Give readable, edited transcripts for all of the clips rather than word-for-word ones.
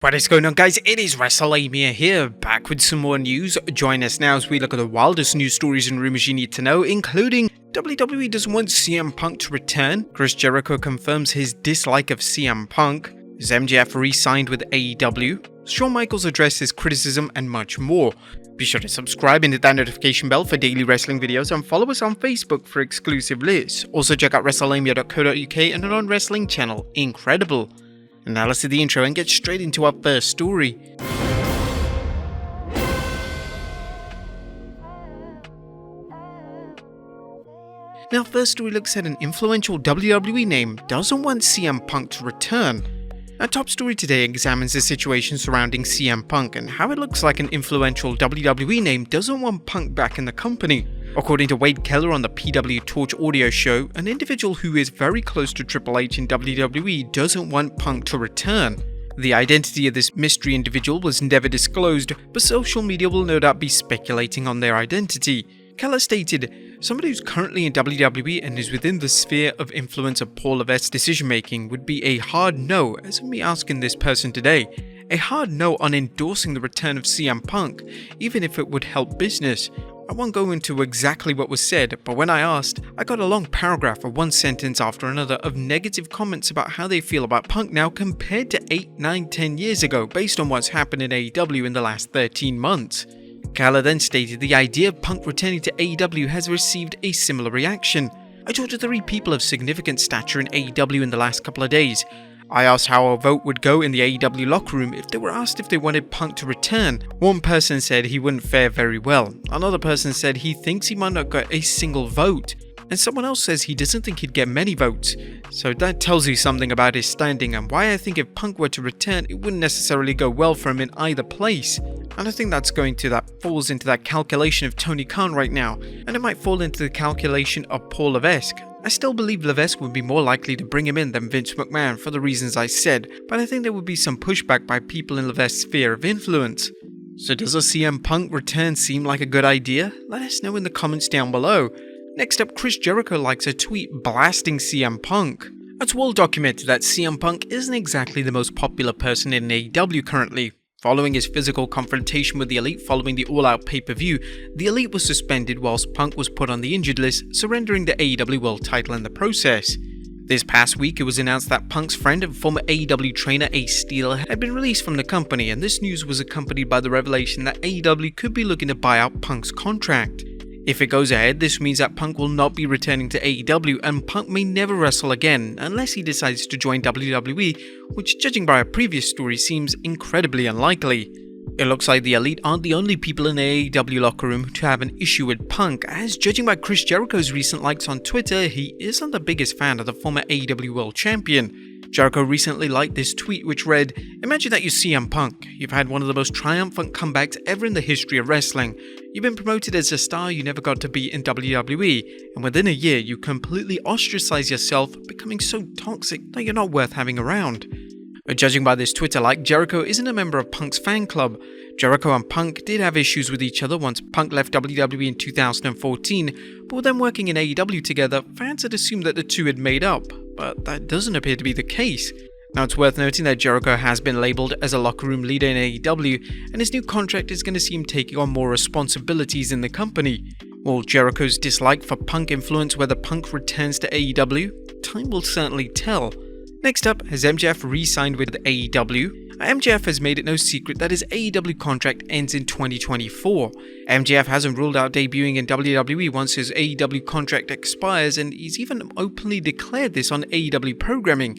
What is going on, guys? It is Wrestlelamia here, back with some more news. Join us now as we look at the wildest news stories and rumors you need to know, including WWE doesn't want CM Punk to return, Chris Jericho confirms his dislike of CM Punk, is MJF re-signed with AEW, Shawn Michaels addresses criticism, and much more. Be sure to subscribe and hit that notification bell for daily wrestling videos, and follow us on Facebook for exclusive lists. Also check out Wrestlelamia.co.uk and our own wrestling channel, Incredible. And now let's do the intro and get straight into our first story. Now, first story looks at an influential WWE name doesn't want CM Punk to return. Our top story today examines the situation surrounding CM Punk and how it looks like an influential WWE name doesn't want Punk back in the company. According to Wade Keller on the PW Torch audio show, an individual who is very close to Triple H in WWE doesn't want Punk to return. The identity of this mystery individual was never disclosed, but social media will no doubt be speculating on their identity. Keller stated, "Somebody who's currently in WWE and is within the sphere of influence of Paul Levesque's decision-making would be a hard no, as of me asking this person today. A hard no on endorsing the return of CM Punk, even if it would help business. I won't go into exactly what was said, but when I asked, I got a long paragraph of one sentence after another of negative comments about how they feel about Punk now compared to 8, 9, 10 years ago based on what's happened in AEW in the last 13 months. Keller then stated the idea of Punk returning to AEW has received a similar reaction. I talked to 3 people of significant stature in AEW in the last couple of days. I asked how a vote would go in the AEW locker room if they were asked if they wanted Punk to return. One person said he wouldn't fare very well. Another person said he thinks he might not get a single vote. And someone else says he doesn't think he'd get many votes. So that tells you something about his standing and why I think if Punk were to return, it wouldn't necessarily go well for him in either place. And I think that falls into that calculation of Tony Khan right now, and it might fall into the calculation of Paul Levesque. I still believe Levesque would be more likely to bring him in than Vince McMahon for the reasons I said, but I think there would be some pushback by people in Levesque's sphere of influence. So does a CM Punk return seem like a good idea? Let us know in the comments down below. Next up, Chris Jericho likes a tweet blasting CM Punk. It's well documented that CM Punk isn't exactly the most popular person in AEW currently. Following his physical confrontation with the Elite following the All Out pay-per-view, the Elite was suspended whilst Punk was put on the injured list, surrendering the AEW World title in the process. This past week, it was announced that Punk's friend and former AEW trainer Ace Steel had been released from the company, and this news was accompanied by the revelation that AEW could be looking to buy out Punk's contract. If it goes ahead, this means that Punk will not be returning to AEW and Punk may never wrestle again unless he decides to join WWE, which judging by a previous story seems incredibly unlikely. It looks like the Elite aren't the only people in the AEW locker room to have an issue with Punk, as judging by Chris Jericho's recent likes on Twitter, he isn't the biggest fan of the former AEW World Champion. Jericho recently liked this tweet which read, "Imagine that you're CM Punk. You've had one of the most triumphant comebacks ever in the history of wrestling. You've been promoted as a star you never got to be in WWE, and within a year you completely ostracize yourself, becoming so toxic that you're not worth having around." Judging by this Twitter like, Jericho isn't a member of Punk's fan club. Jericho and Punk did have issues with each other once Punk left WWE in 2014, but with them working in AEW together, fans had assumed that the two had made up, but that doesn't appear to be the case. Now it's worth noting that Jericho has been labelled as a locker room leader in AEW, and his new contract is going to see him taking on more responsibilities in the company. Will Jericho's dislike for Punk influence whether Punk returns to AEW? Time will certainly tell. Next up, has MJF re-signed with AEW? MJF has made it no secret that his AEW contract ends in 2024. MJF hasn't ruled out debuting in WWE once his AEW contract expires, and he's even openly declared this on AEW programming.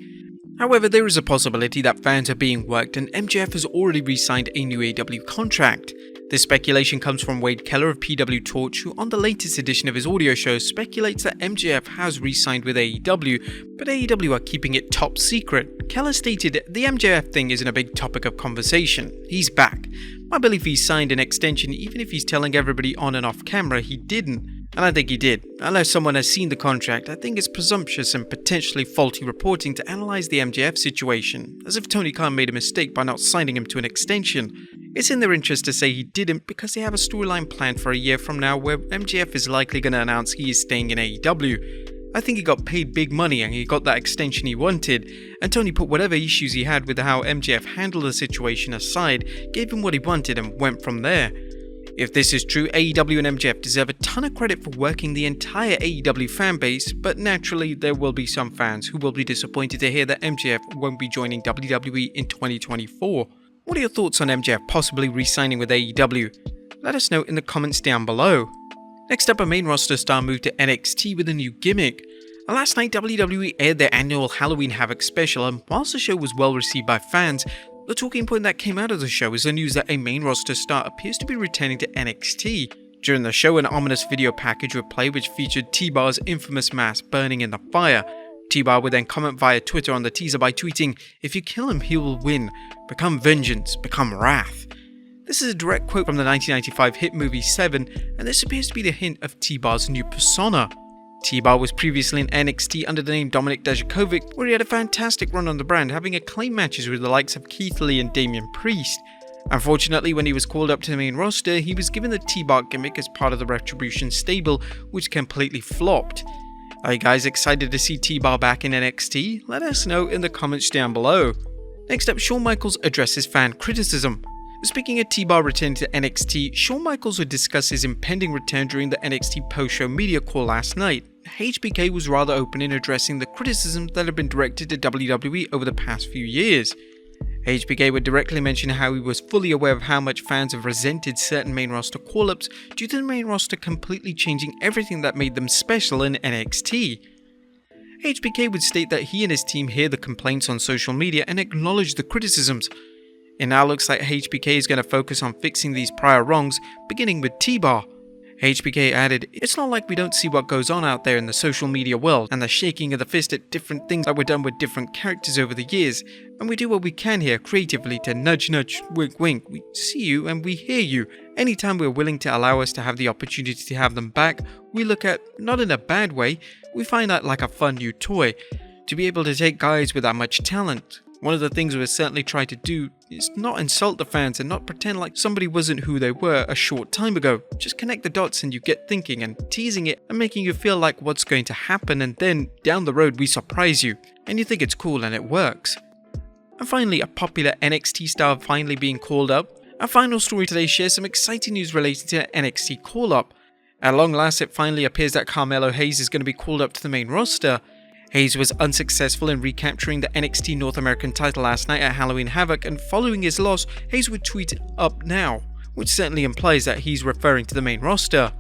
However, there is a possibility that fans are being worked and MJF has already re-signed a new AEW contract. This speculation comes from Wade Keller of PW Torch, who on the latest edition of his audio show speculates that MJF has re-signed with AEW, but AEW are keeping it top secret. Keller stated, "The MJF thing isn't a big topic of conversation. He's back. My belief he signed an extension even if he's telling everybody on and off camera he didn't. And I think he did. Unless someone has seen the contract, I think it's presumptuous and potentially faulty reporting to analyze the MJF situation, as if Tony Khan made a mistake by not signing him to an extension. It's in their interest to say he didn't because they have a storyline planned for a year from now where MJF is likely going to announce he is staying in AEW. I think he got paid big money and he got that extension he wanted, and Tony put whatever issues he had with how MJF handled the situation aside, gave him what he wanted and went from there. If this is true, AEW and MJF deserve a ton of credit for working the entire AEW fanbase, but naturally there will be some fans who will be disappointed to hear that MJF won't be joining WWE in 2024. What are your thoughts on MJF possibly re-signing with AEW? Let us know in the comments down below. Next up, a main roster star moved to NXT with a new gimmick. Last night, WWE aired their annual Halloween Havoc special, and whilst the show was well received by fans, the talking point that came out of the show is the news that a main roster star appears to be returning to NXT. During the show, an ominous video package would play which featured T-Bar's infamous mask burning in the fire. T-Bar would then comment via Twitter on the teaser by tweeting, "If you kill him, he will win. Become vengeance, become wrath." This is a direct quote from the 1995 hit movie Seven, and this appears to be the hint of T-Bar's new persona. T-Bar was previously in NXT under the name Dominik Dijakovic, where he had a fantastic run on the brand, having acclaimed matches with the likes of Keith Lee and Damian Priest. Unfortunately, when he was called up to the main roster, he was given the T-Bar gimmick as part of the Retribution stable, which completely flopped. Are you guys excited to see T-Bar back in NXT? Let us know in the comments down below. Next up, Shawn Michaels addresses fan criticism. Speaking of T-Bar returning to NXT, Shawn Michaels would discuss his impending return during the NXT post-show media call last night. HBK was rather open in addressing the criticisms that have been directed to WWE over the past few years. HBK would directly mention how he was fully aware of how much fans have resented certain main roster call-ups due to the main roster completely changing everything that made them special in NXT. HBK would state that he and his team hear the complaints on social media and acknowledge the criticisms. It now looks like HBK is going to focus on fixing these prior wrongs, beginning with T-Bar. HBK added, "It's not like we don't see what goes on out there in the social media world and the shaking of the fist at different things that were done with different characters over the years, and we do what we can here creatively to nudge nudge, wink wink. We see you and we hear you. Anytime we're willing to allow us to have the opportunity to have them back, we look at, not in a bad way, we find that like a fun new toy. To be able to take guys with that much talent. One of the things we'll certainly try to do is not insult the fans and not pretend like somebody wasn't who they were a short time ago. Just connect the dots and you get thinking and teasing it and making you feel like what's going to happen, and then down the road we surprise you and you think it's cool and it works." And finally, a popular NXT star finally being called up. Our final story today shares some exciting news related to an NXT call-up. At long last, it finally appears that Carmelo Hayes is going to be called up to the main roster. Hayes was unsuccessful in recapturing the NXT North American title last night at Halloween Havoc, and following his loss, Hayes would tweet "up now," which certainly implies that he's referring to the main roster.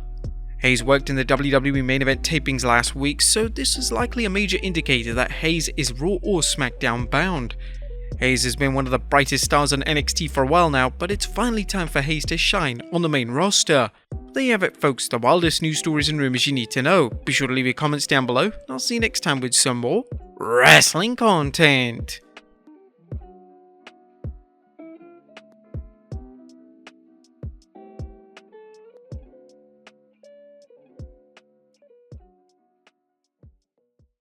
Hayes worked in the WWE main event tapings last week, so this is likely a major indicator that Hayes is Raw or SmackDown bound. Hayes has been one of the brightest stars on NXT for a while now, but it's finally time for Hayes to shine on the main roster. There you have it, folks, the wildest news stories and rumors you need to know. Be sure to leave your comments down below, and I'll see you next time with some more wrestling content.